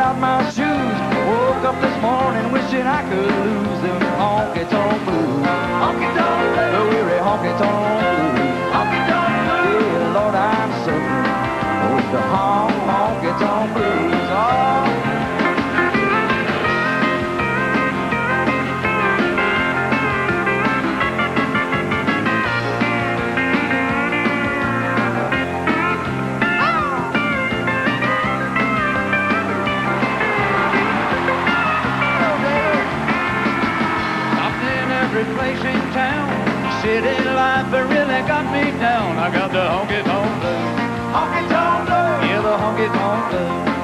out my shoes. Woke up this morning wishing I could lose them honky tonk blues. Honky tonk blues. The weary honky tonk blues. Honky tonk blues. Yeah, Lord, I'm suffering. Oh, the honky tonk blues. Oh. Every place in town, city life, it really got me down. I got the honky tonk blues. Honky tonk blues. Yeah, the honky tonk blues.